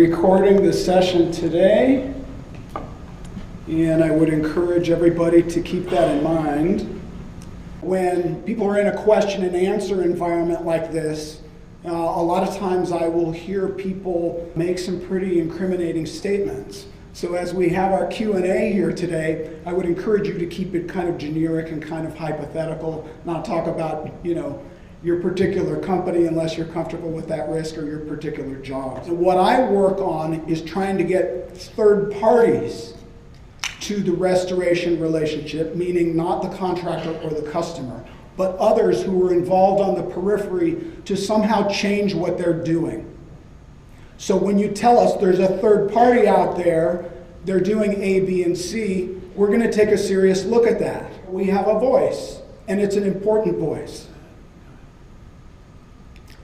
recording the session today, and I would encourage everybody to keep that in mind. When people are in a question and answer environment like this, a lot of times I will hear people make some pretty incriminating statements. So as we have our Q&A here today, I would encourage you to keep it kind of generic and kind of hypothetical, not talk about, your particular company unless you're comfortable with that risk or your particular job. So what I work on is trying to get third parties to the restoration relationship, meaning not the contractor or the customer, but others who are involved on the periphery to somehow change what they're doing. So when you tell us there's a third party out there, they're doing A, B, and C, we're going to take a serious look at that. We have a voice, and it's an important voice.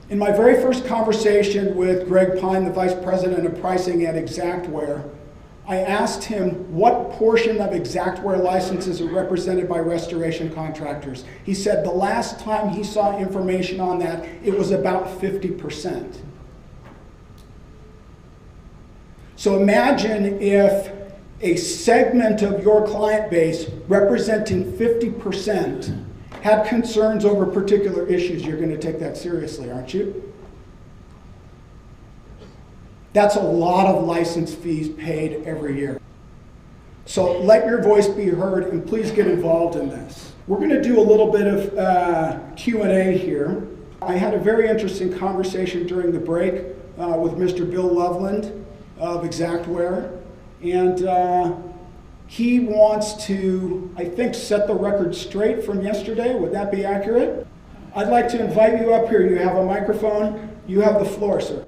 In my very first conversation with Greg Pine, the Vice President of Pricing at Xactware, I asked him what portion of Xactware licenses are represented by restoration contractors. He said the last time he saw information on that, it was about 50%. So imagine if a segment of your client base representing 50% had concerns over particular issues. You're going to take that seriously, aren't you? That's a lot of license fees paid every year. So let your voice be heard, and please get involved in this. We're going to do a little bit of Q&A here. I had a very interesting conversation during the break with Mr. Bill Loveland of Xactware, and he wants to, I think, set the record straight from yesterday. Would that be accurate? I'd like to invite you up here. You have a microphone. You have the floor, sir.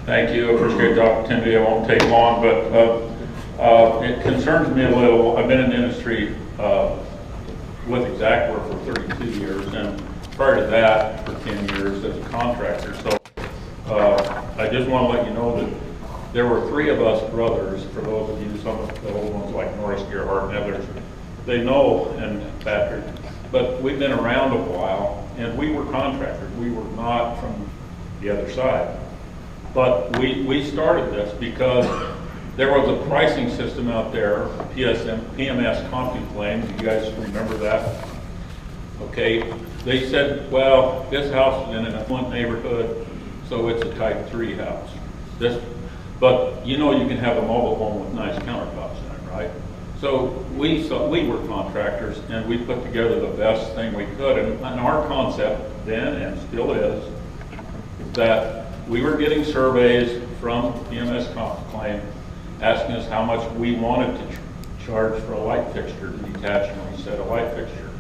Thank you. I appreciate the opportunity. I won't take long, but it concerns me a little. I've been in the industry with Xactware for 32 years, and prior to that, for 10 years as a contractor. So I just want to let you know that there were three of us brothers, for those of you, some of the old ones like Norris, Gerhardt, and others, they know, and Patrick, but we've been around a while, and we were contractors. We were not from the other side. But we started this because there was a pricing system out there, PMS CompuClaim. Do you guys remember that? Okay, they said, well, this house is in an affluent neighborhood, so it's a type 3 house. But you can have a mobile home with nice countertops in it, right? So we were contractors, and we put together the best thing we could. And our concept then, and still is, that we were getting surveys from PMS CompuClaim asking us how much we wanted to charge for a light fixture to detach when we set a light fixture.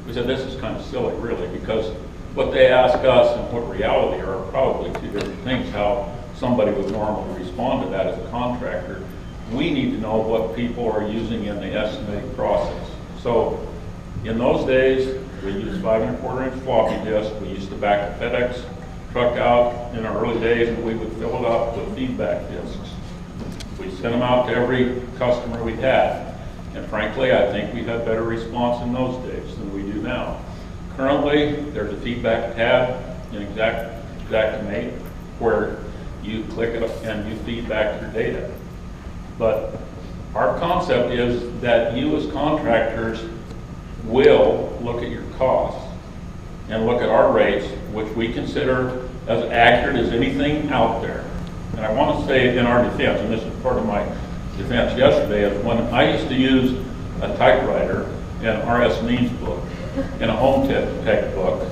We said, this is kind of silly, really, because what they ask us and what reality are probably two different things. How somebody would normally respond to that as a contractor. We need to know what people are using in the estimating process. So in those days, we used 5 1/4 inch floppy disk. We used to back the FedEx truck out in our early days, and we would fill it up with feedback disks. We sent them out to every customer we had. And frankly, I think we had better response in those days than we do now. Currently, there's a feedback tab in Xactimate where you click it and you feed back your data. But our concept is that you as contractors will look at your costs and look at our rates, which we consider as accurate as anything out there. And I want to say in our defense, and this is part of my defense yesterday, is when I used to use a typewriter and RS Means book in a home tech book,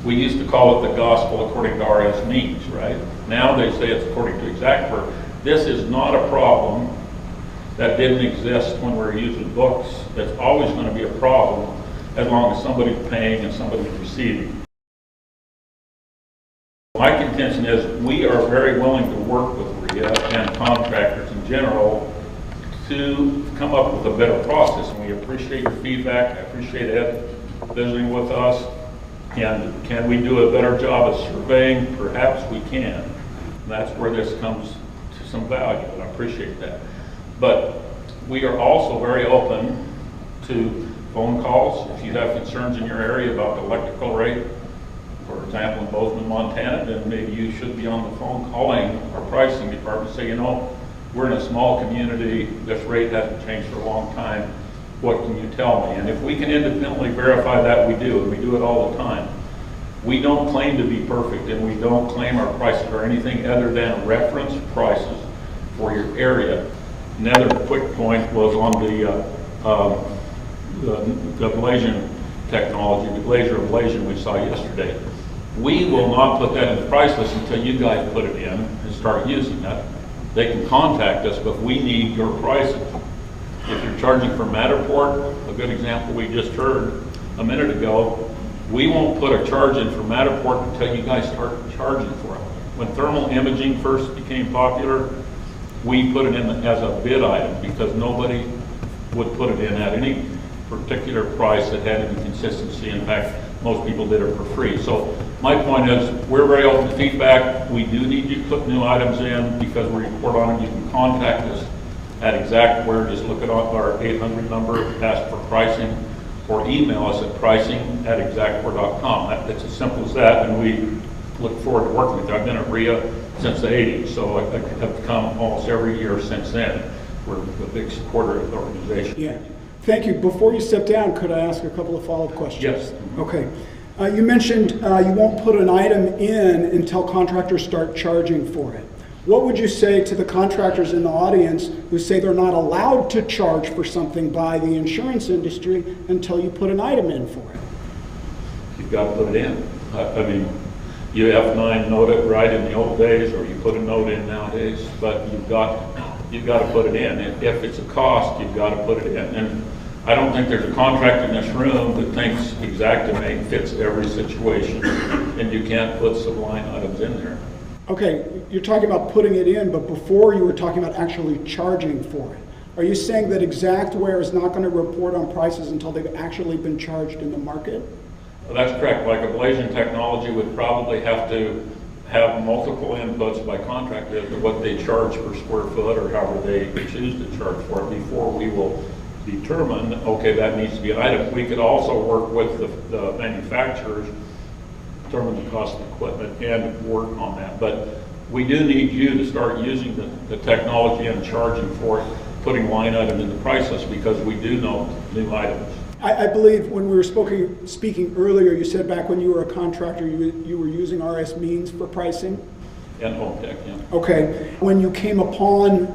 we used to call it the gospel according to RS Means, right? Now they say it's according to Xactware. This is not a problem that didn't exist when we were using books. It's always going to be a problem as long as somebody's paying and somebody's receiving. My contention is we are very willing to work with RIA and contractors in general to come up with a better process, and we appreciate your feedback. I appreciate Ed visiting with us. And can we do a better job of surveying? Perhaps we can. And that's where this comes to some value, and I appreciate that. But we are also very open to phone calls. If you have concerns in your area about the electrical rate, for example, in Bozeman, Montana, then maybe you should be on the phone calling our pricing department, say, you know, we're in a small community, this rate hasn't changed for a long time, what can you tell me? And if we can independently verify that, we do, and we do it all the time. We don't claim to be perfect, and we don't claim our prices are anything other than reference prices for your area. Another quick point was on the ablation technology, the laser ablation we saw yesterday. We will not put that in the price list until you guys put it in and start using that. They can contact us, but we need your prices. If you're charging for Matterport, a good example we just heard a minute ago, we won't put a charge in for Matterport until you guys start charging for it. When thermal imaging first became popular, we put it in as a bid item because nobody would put it in at any particular price that had any consistency. In fact, most people did it for free. So my point is, we're very open to feedback. We do need you to put new items in because we report on them. You can contact us at Xactware. Just look at our 800 number, ask for pricing, or email us at pricing@xactware.com. It's as simple as that, and we look forward to working with you. I've been at RIA since the 80s, so I have come almost every year since then. We're a big supporter of the organization. Yeah. Thank you. Before you step down, could I ask a couple of follow-up questions? Yes. Okay. You mentioned you won't put an item in until contractors start charging for it. What would you say to the contractors in the audience who say they're not allowed to charge for something by the insurance industry until you put an item in for it? You've got to put it in. I mean, you F9 note it right in the old days, or you put a note in nowadays, but you've got to put it in. If it's a cost, you've got to put it in. And I don't think there's a contractor in this room that thinks Xactimate fits every situation, and you can't put some line items in there. Okay, you're talking about putting it in, but before you were talking about actually charging for it. Are you saying that Xactware is not going to report on prices until they've actually been charged in the market? Well, that's correct. Like ablation technology would probably have to have multiple inputs by contractor as to what they charge per square foot or however they choose to charge for it before we will determine, okay, that needs to be an item. We could also work with the manufacturers, determine the cost of equipment, and work on that. But we do need you to start using the technology and charging for it, putting line item in the price list, because we do know new items. I believe when we were speaking earlier, you said back when you were a contractor, you were using RS Means for pricing? And home tech, yeah. Okay. When you came upon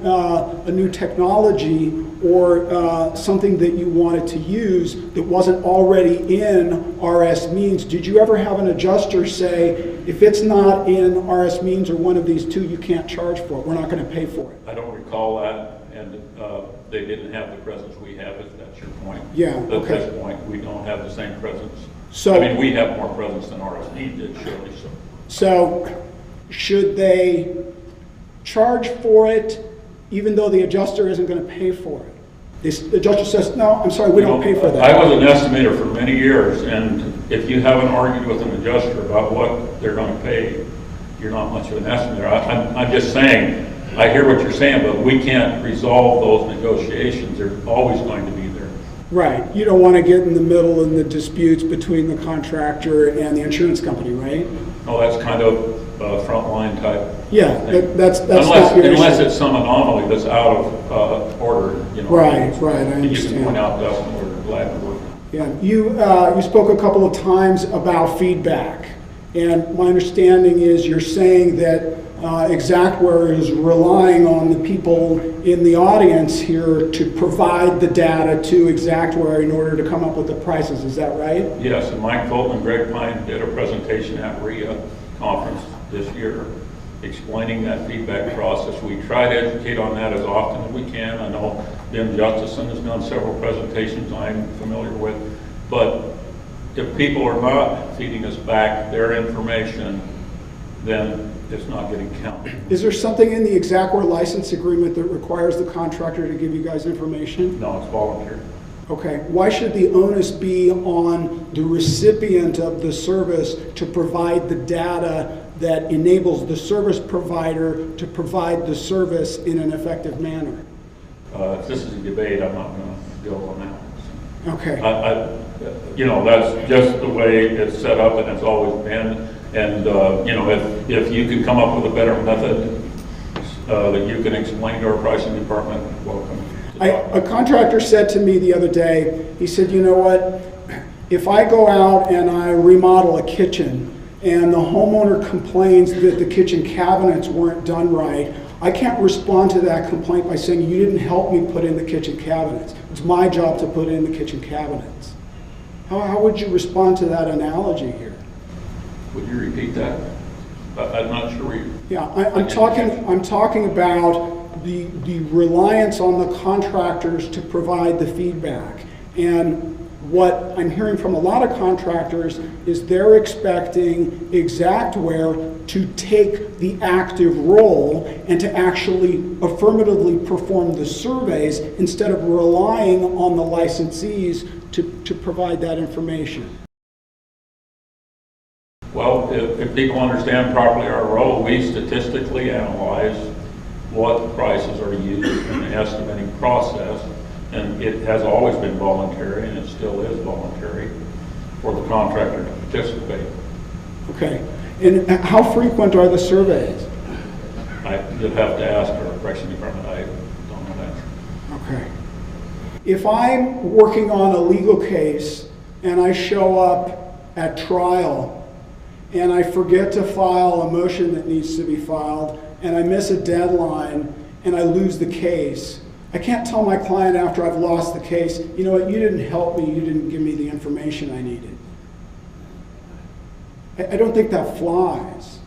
a new technology or something that you wanted to use that wasn't already in RS Means, did you ever have an adjuster say, if it's not in RS Means or one of these two, you can't charge for it, we're not going to pay for it? I don't recall that, and they didn't have the presence we have, if that's your point. Yeah, At okay. this point, we don't have the same presence. So, I mean, we have more presence than RS Means did, surely. So should they charge for it even though the adjuster isn't going to pay for it? The adjuster says, no, I'm sorry, we don't pay for that. I was an estimator for many years, and if you haven't argued with an adjuster about what they're going to pay, you're not much of an estimator. I'm just saying, I hear what you're saying, but we can't resolve those negotiations. They're always going to be there. Right. You don't want to get in the middle in the disputes between the contractor and the insurance company, right? No, that's kind of frontline type. Yeah, that's unless it's some anomaly that's out of order, you know. Right, I understand. You can point out that, and we're glad to work. Yeah, you spoke a couple of times about feedback, and my understanding is you're saying that Xactware is relying on the people in the audience here to provide the data to Xactware in order to come up with the prices. Is that right? Yes, and Mike Fulton and Greg Pine did a presentation at RIA conference this year explaining that feedback process. We try to educate on that as often as we can. I know Ben Justison has done several presentations I'm familiar with, but if people are not feeding us back their information, then it's not getting counted. Is there something in the Xactware license agreement that requires the contractor to give you guys information? No, it's voluntary. Okay. Why should the onus be on the recipient of the service to provide the data that enables the service provider to provide the service in an effective manner? If this is a debate, I'm not going to go on that. Okay. That's just the way it's set up and it's always been. And, if you can come up with a better method that you can explain to our pricing department, welcome. A contractor said to me the other day, he said, you know what, if I go out and I remodel a kitchen and the homeowner complains that the kitchen cabinets weren't done right, I can't respond to that complaint by saying you didn't help me put in the kitchen cabinets. It's my job to put in the kitchen cabinets. How would you respond to that analogy here? Would you repeat that? I'm not sure Yeah, I'm talking about the reliance on the contractors to provide the feedback. And what I'm hearing from a lot of contractors is they're expecting Xactware to take the active role and to actually affirmatively perform the surveys instead of relying on the licensees to provide that information. Well, if people understand properly our role, we statistically analyze what prices are used in the estimating process, and it has always been voluntary, and it still is voluntary for the contractor to participate. Okay, and how frequent are the surveys? You'd have to ask our pricing department. I don't know that. Okay. If I'm working on a legal case and I show up at trial and I forget to file a motion that needs to be filed, and I miss a deadline, and I lose the case, I can't tell my client after I've lost the case, you know what, you didn't help me, you didn't give me the information I needed. I don't think that flies.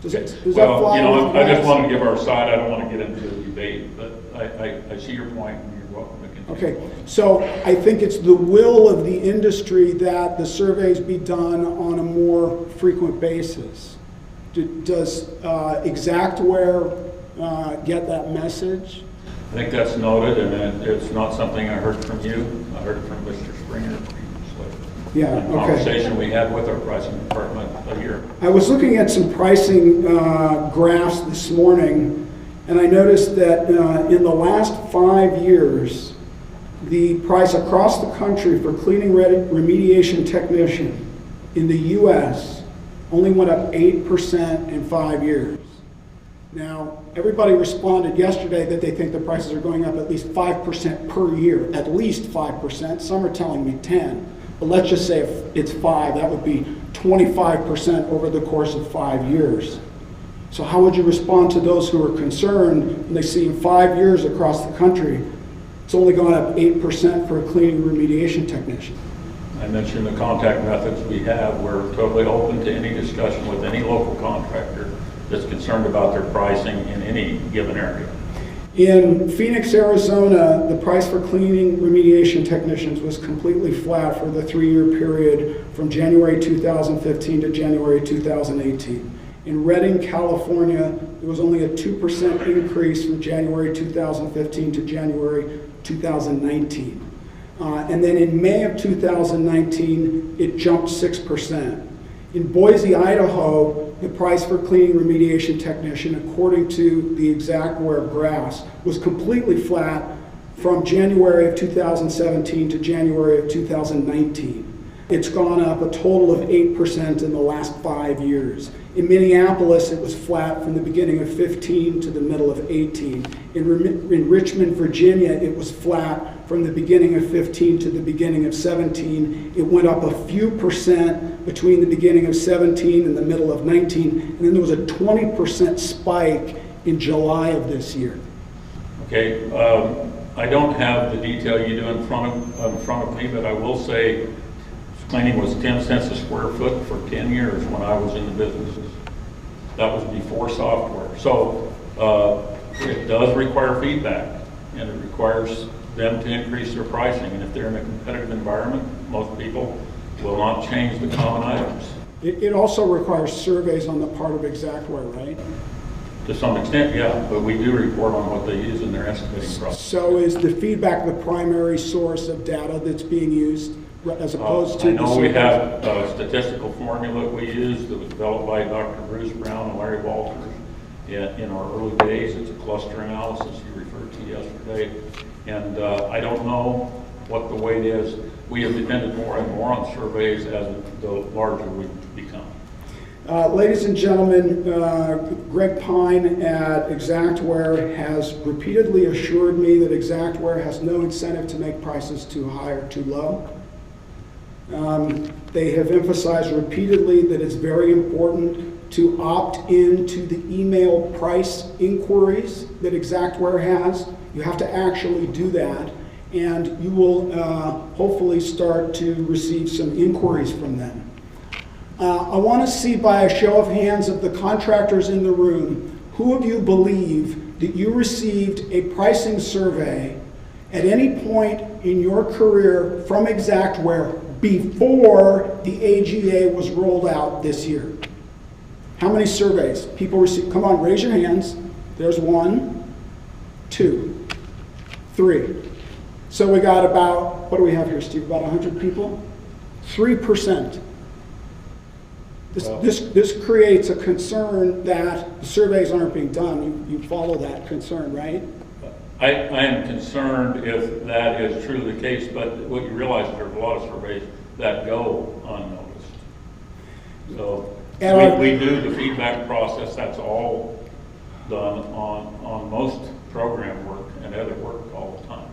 Does that fly? I just want to give our side. I don't want to get into the debate, but I see your point, and you're welcome to continue. Okay, so I think it's the will of the industry that the surveys be done on a more frequent basis. Does Xactware get that message? I think that's noted, and it's not something I heard from you. I heard it from Mr. Springer previously. Yeah, okay. Conversation we had with our pricing department a year. I was looking at some pricing graphs this morning, and I noticed that in the last 5 years, the price across the country for cleaning remediation technician in the U.S. only went up 8% in 5 years. Now, everybody responded yesterday that they think the prices are going up at least 5% per year, at least 5%. Some are telling me 10. But let's just say if it's 5, that would be 25% over the course of 5 years. So how would you respond to those who are concerned when they see in 5 years across the country, it's only gone up 8% for a cleaning remediation technician? I mentioned the contact methods we have. We're totally open to any discussion with any local contractor that's concerned about their pricing in any given area. In Phoenix, Arizona, the price for cleaning remediation technicians was completely flat for the 3-year period from January 2015 to January 2018. In Redding, California, there was only a 2% increase from January 2015 to January 2019. And then in May of 2019, it jumped 6%. In Boise, Idaho, the price for cleaning remediation technician, according to the Xactware graphs, was completely flat from January of 2017 to January of 2019. It's gone up a total of 8% in the last 5 years. In Minneapolis, it was flat from the beginning of 15 to the middle of 18. In Richmond, Virginia, it was flat from the beginning of 15 to the beginning of 17. It went up a few percent between the beginning of 17 and the middle of 19. And then there was a 20% spike in July of this year. Okay, I don't have the detail you do in front of me, but I will say cleaning was 10 cents a square foot for 10 years when I was in the businesses. That was before software. So it does require feedback, and it requires them to increase their pricing. And if they're in a competitive environment, most people will not change the common items. It also requires surveys on the part of Xactware, right? To some extent, yeah, but we do report on what they use in their estimating process. So is the feedback the primary source of data that's being used as opposed to I know the we have a statistical formula we use that was developed by Dr. Bruce Brown and Larry Walters in our early days. It's a cluster analysis you referred to yesterday. And I don't know what the weight is. We have depended more and more on surveys as the larger we become. Ladies and gentlemen, Greg Pine at Xactware has repeatedly assured me that Xactware has no incentive to make prices too high or too low. They have emphasized repeatedly that it's very important to opt into the email price inquiries that Xactware has. You have to actually do that, and you will hopefully start to receive some inquiries from them. I want to see by a show of hands of the contractors in the room, who of you believe that you received a pricing survey at any point in your career from Xactware before the AGA was rolled out this year? How many surveys people received? Come on, raise your hands. There's 1, 2, 3. So we got about, what do we have here, Steve? About 100 people? 3%. This creates a concern that the surveys aren't being done. You follow that concern, right? I am concerned if that is truly the case, but what you realize is there's a lot of surveys that go unnoticed. So we do the feedback process. That's all done on most program work and other work all the time.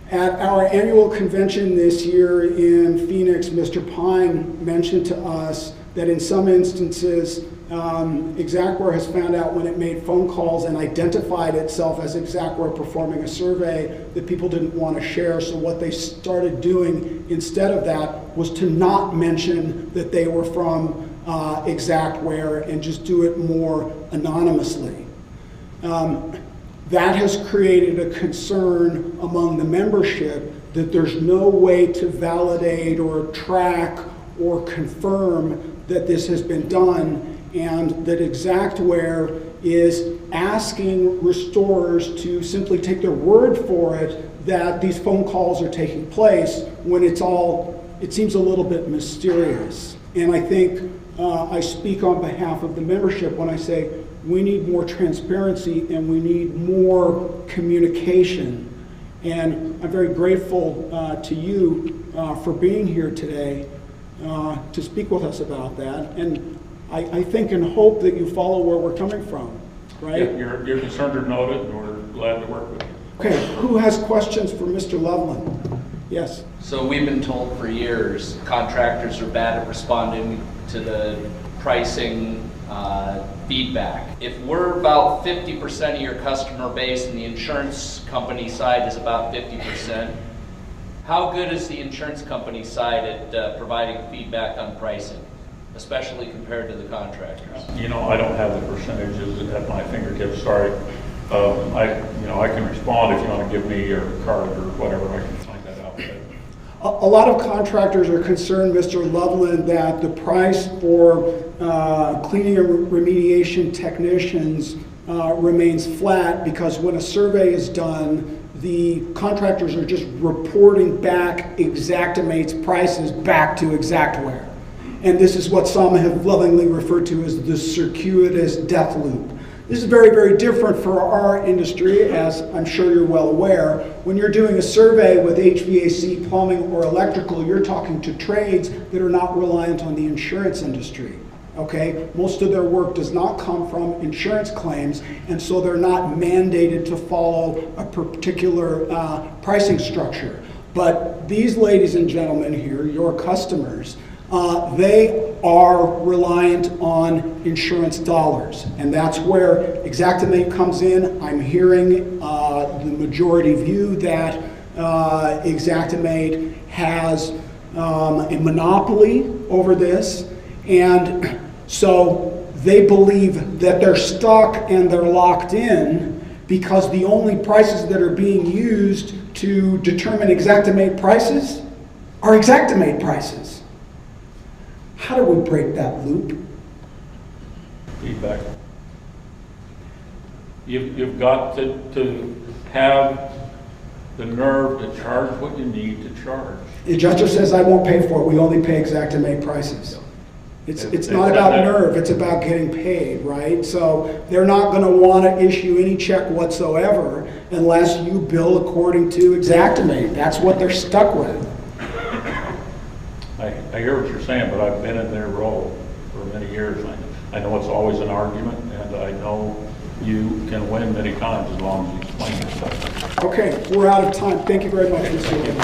At our annual convention this year in Phoenix, Mr. Pine mentioned to us that in some instances, Xactware has found out when it made phone calls and identified itself as Xactware performing a survey that people didn't want to share. So what they started doing instead of that was to not mention that they were from Xactware and just do it more anonymously. That has created a concern among the membership that there's no way to validate or track or confirm that this has been done, and that Xactware is asking restorers to simply take their word for it that these phone calls are taking place when it seems a little bit mysterious. And I think I speak on behalf of the membership when I say we need more transparency and we need more communication. And I'm very grateful to you for being here today to speak with us about that. And I think and hope that you follow where we're coming from, right? Yeah, your concerns are noted, and we're glad to work with you. Okay, who has questions for Mr. Loveland? Yes. So we've been told for years contractors are bad at responding to the pricing feedback. If we're about 50% of your customer base and the insurance company side is about 50%, how good is the insurance company side at providing feedback on pricing, especially compared to the contractors? You know, I don't have the percentages at my fingertips, sorry. I can respond if you want to give me your card or whatever, I can find that out. A lot of contractors are concerned, Mr. Loveland, that the price for cleaning and remediation technicians remains flat because when a survey is done, the contractors are just reporting back Xactimate's prices back to Xactware. And this is what some have lovingly referred to as the circuitous death loop. This is very, very different for our industry, as I'm sure you're well aware. When you're doing a survey with HVAC, plumbing, or electrical, you're talking to trades that are not reliant on the insurance industry. Okay, most of their work does not come from insurance claims, and so they're not mandated to follow a particular pricing structure. But these ladies and gentlemen here, your customers, they are reliant on insurance dollars, and that's where Xactimate comes in. I'm hearing the majority view that Xactimate has a monopoly over this, and so they believe that they're stuck and they're locked in because the only prices that are being used to determine Xactimate prices are Xactimate prices. How do we break that loop? Feedback. You've got to have the nerve to charge what you need to charge. The adjuster says, I won't pay for it. We only pay Xactimate prices. It's not about nerve, it's about getting paid, right? So they're not going to want to issue any check whatsoever unless you bill according to Xactimate. That's what they're stuck with. I hear what you're saying, but I've been in their role for many years. I know it's always an argument, and I know you can win many times as long as you explain yourself. Okay, we're out of time. Thank you very much, Mr. Loveland.